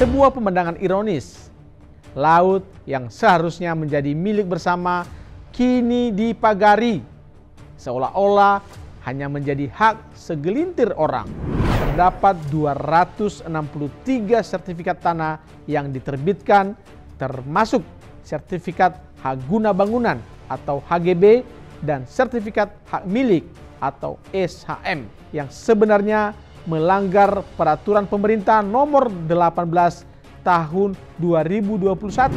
Sebuah pemandangan ironis, laut yang seharusnya menjadi milik bersama kini dipagari, seolah-olah hanya menjadi hak segelintir orang. Terdapat 263 sertifikat tanah yang diterbitkan, termasuk sertifikat hak guna bangunan atau HGB dan sertifikat hak milik atau SHM yang sebenarnya melanggar peraturan pemerintah nomor 18 tahun 2021.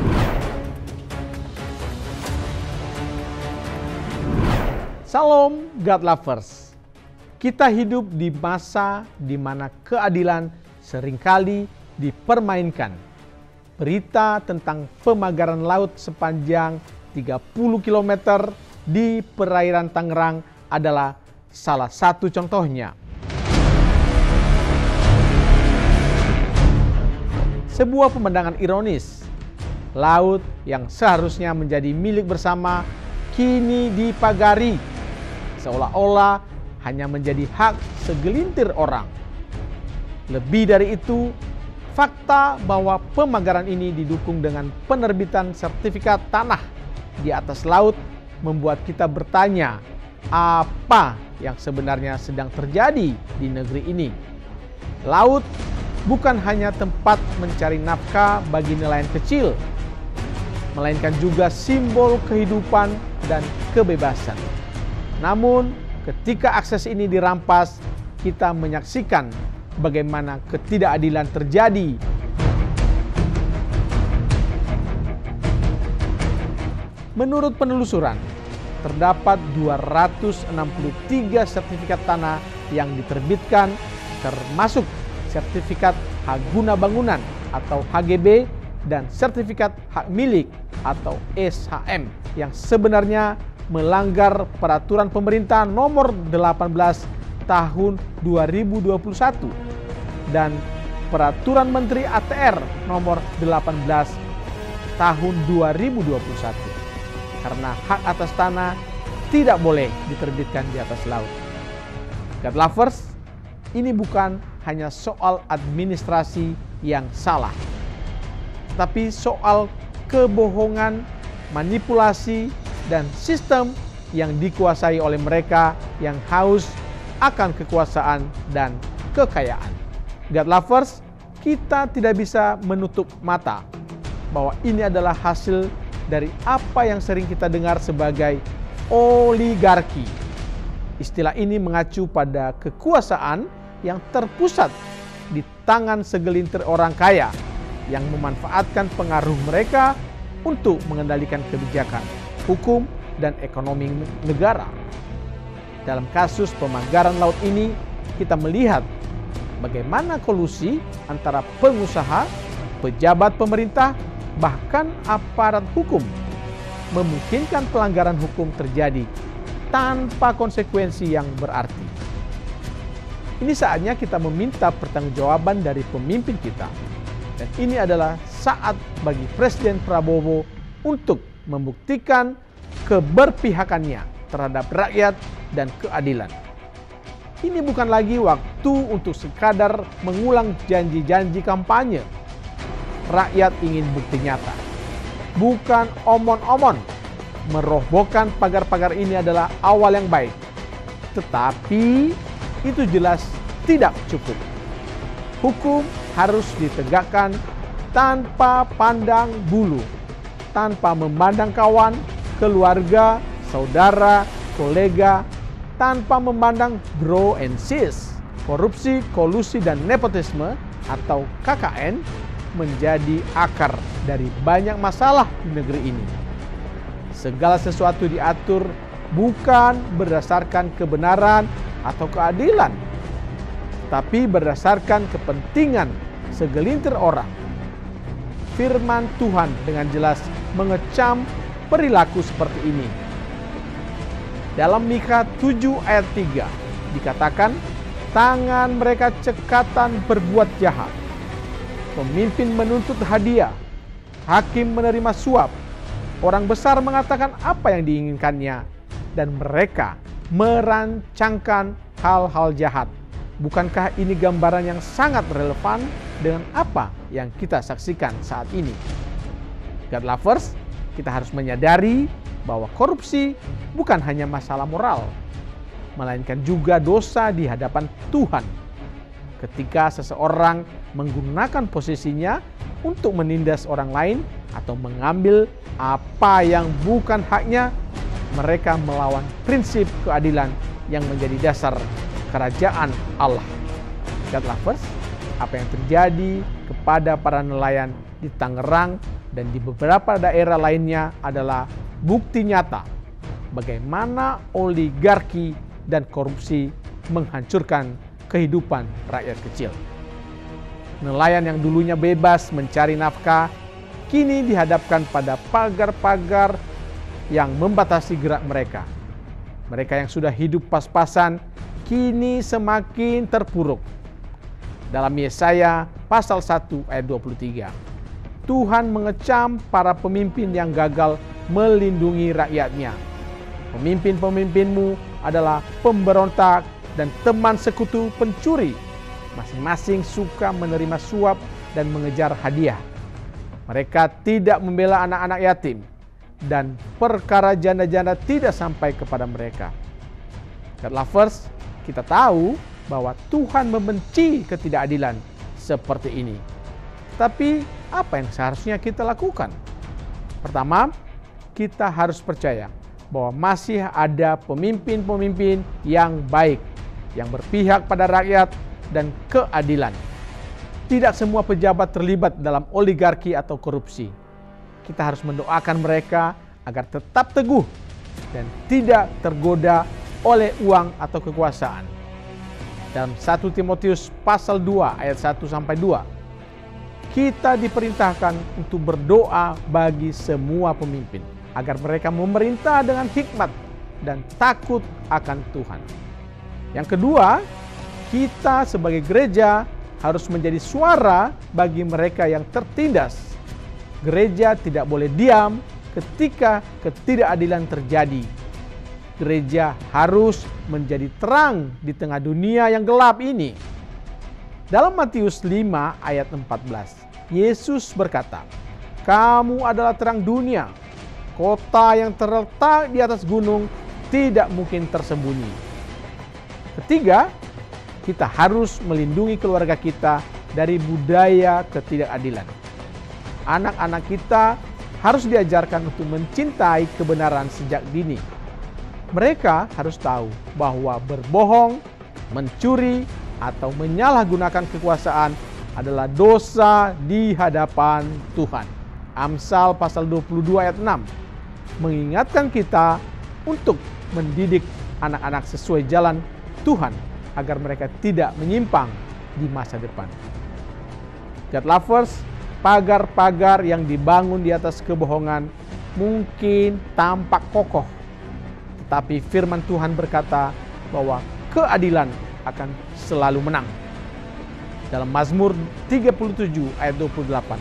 Salam God Lovers. Kita hidup di masa di mana keadilan seringkali dipermainkan. Berita tentang pemagaran laut sepanjang 30 km di perairan Tangerang adalah salah satu contohnya. Sebuah pemandangan ironis, laut yang seharusnya menjadi milik bersama kini dipagari, seolah-olah hanya menjadi hak segelintir orang. Lebih dari itu, fakta bahwa pemagaran ini didukung dengan penerbitan sertifikat tanah di atas laut membuat kita bertanya, apa yang sebenarnya sedang terjadi di negeri ini? Laut bukan hanya tempat mencari nafkah bagi nelayan kecil, melainkan juga simbol kehidupan dan kebebasan. Namun, ketika akses ini dirampas, kita menyaksikan bagaimana ketidakadilan terjadi. Menurut penelusuran, terdapat 263 sertifikat tanah yang diterbitkan, termasuk sertifikat hak guna bangunan atau HGB dan sertifikat hak milik atau SHM yang sebenarnya melanggar peraturan pemerintah nomor 18 tahun 2021 dan peraturan Menteri ATR nomor 18 tahun 2021 karena hak atas tanah tidak boleh diterbitkan di atas laut. God Lovers, ini bukan hanya soal administrasi yang salah, tapi soal kebohongan, manipulasi, dan sistem yang dikuasai oleh mereka yang haus akan kekuasaan dan kekayaan. God Lovers, kita tidak bisa menutup mata bahwa ini adalah hasil dari apa yang sering kita dengar sebagai oligarki. Istilah ini mengacu pada kekuasaan yang terpusat di tangan segelintir orang kaya yang memanfaatkan pengaruh mereka untuk mengendalikan kebijakan, hukum, dan ekonomi negara. Dalam kasus pemagaran laut ini, kita melihat bagaimana kolusi antara pengusaha, pejabat pemerintah, bahkan aparat hukum memungkinkan pelanggaran hukum terjadi tanpa konsekuensi yang berarti. Ini saatnya kita meminta pertanggungjawaban dari pemimpin kita. Dan ini adalah saat bagi Presiden Prabowo untuk membuktikan keberpihakannya terhadap rakyat dan keadilan. Ini bukan lagi waktu untuk sekadar mengulang janji-janji kampanye. Rakyat ingin bukti nyata, bukan omon-omon. Merobohkan pagar-pagar ini adalah awal yang baik, tetapi itu jelas tidak cukup. Hukum harus ditegakkan tanpa pandang bulu, tanpa memandang kawan, keluarga, saudara, kolega, tanpa memandang bro and sis. Korupsi, kolusi, dan nepotisme atau KKN menjadi akar dari banyak masalah di negeri ini. Segala sesuatu diatur bukan berdasarkan kebenaran atau keadilan, tapi berdasarkan kepentingan segelintir orang. Firman Tuhan dengan jelas mengecam perilaku seperti ini. Dalam Mikha 7 ayat 3 dikatakan, tangan mereka cekatan berbuat jahat. Pemimpin menuntut hadiah, hakim menerima suap, orang besar mengatakan apa yang diinginkannya, dan mereka merancangkan hal-hal jahat. Bukankah ini gambaran yang sangat relevan dengan apa yang kita saksikan saat ini. God lovers, kita harus menyadari bahwa korupsi bukan hanya masalah moral, melainkan juga dosa di hadapan Tuhan. Ketika seseorang menggunakan posisinya untuk menindas orang lain atau mengambil apa yang bukan haknya, mereka melawan prinsip keadilan yang menjadi dasar kerajaan Allah. God lovers, apa yang terjadi kepada para nelayan di Tangerang dan di beberapa daerah lainnya adalah bukti nyata bagaimana oligarki dan korupsi menghancurkan kehidupan rakyat kecil. Nelayan yang dulunya bebas mencari nafkah, kini dihadapkan pada pagar-pagar yang membatasi gerak mereka. Mereka yang sudah hidup pas-pasan, kini semakin terpuruk. Dalam Yesaya pasal 1 ayat 23, Tuhan mengecam para pemimpin yang gagal melindungi rakyatnya. Pemimpin-pemimpinmu adalah pemberontak dan teman sekutu pencuri. Masing-masing suka menerima suap dan mengejar hadiah. Mereka tidak membela anak-anak yatim, dan perkara janda-janda tidak sampai kepada mereka. God lovers, kita tahu bahwa Tuhan membenci ketidakadilan seperti ini. Tapi apa yang seharusnya kita lakukan? Pertama, kita harus percaya bahwa masih ada pemimpin-pemimpin yang baik, yang berpihak pada rakyat dan keadilan. Tidak semua pejabat terlibat dalam oligarki atau korupsi. Kita harus mendoakan mereka agar tetap teguh dan tidak tergoda oleh uang atau kekuasaan. Dalam 1 Timotius pasal 2 ayat 1-2, kita diperintahkan untuk berdoa bagi semua pemimpin agar mereka memerintah dengan hikmat dan takut akan Tuhan. Yang kedua, kita sebagai gereja harus menjadi suara bagi mereka yang tertindas. Gereja tidak boleh diam ketika ketidakadilan terjadi. Gereja harus menjadi terang di tengah dunia yang gelap ini. Dalam Matius 5 ayat 14, Yesus berkata, "Kamu adalah terang dunia. Kota yang terletak di atas gunung tidak mungkin tersembunyi." Ketiga, kita harus melindungi keluarga kita dari budaya ketidakadilan. Anak-anak kita harus diajarkan untuk mencintai kebenaran sejak dini. Mereka harus tahu bahwa berbohong, mencuri, atau menyalahgunakan kekuasaan adalah dosa di hadapan Tuhan. Amsal pasal 22 ayat 6 mengingatkan kita untuk mendidik anak-anak sesuai jalan Tuhan agar mereka tidak menyimpang di masa depan. God lovers, pagar-pagar yang dibangun di atas kebohongan mungkin tampak kokoh, tetapi firman Tuhan berkata bahwa keadilan akan selalu menang. Dalam Mazmur 37 ayat 28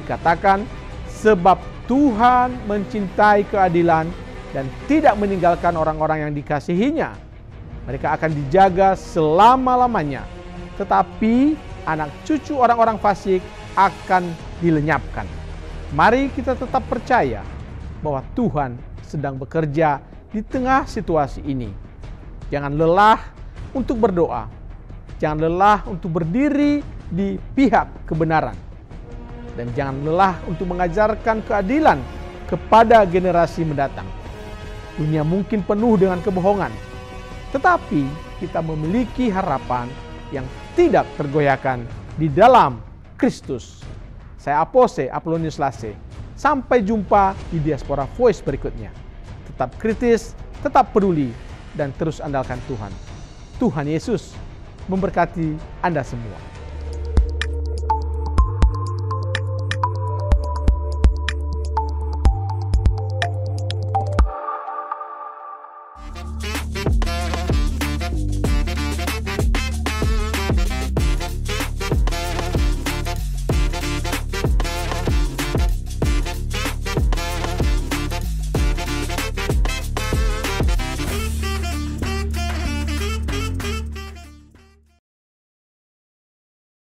dikatakan, "Sebab Tuhan mencintai keadilan dan tidak meninggalkan orang-orang yang dikasihinya. Mereka akan dijaga selama-lamanya, tetapi anak cucu orang-orang fasik akan dilenyapkan." Mari kita tetap percaya bahwa Tuhan sedang bekerja di tengah situasi ini. Jangan lelah untuk berdoa. Jangan lelah untuk berdiri di pihak kebenaran. Dan jangan lelah untuk mengajarkan keadilan kepada generasi mendatang. Dunia mungkin penuh dengan kebohongan, tetapi kita memiliki harapan yang tidak tergoyahkan di dalam Kristus. Saya Apose Apollonius Lase. Sampai jumpa di Diaspora Voice berikutnya. Tetap kritis, tetap peduli, dan terus andalkan Tuhan. Tuhan Yesus memberkati Anda semua.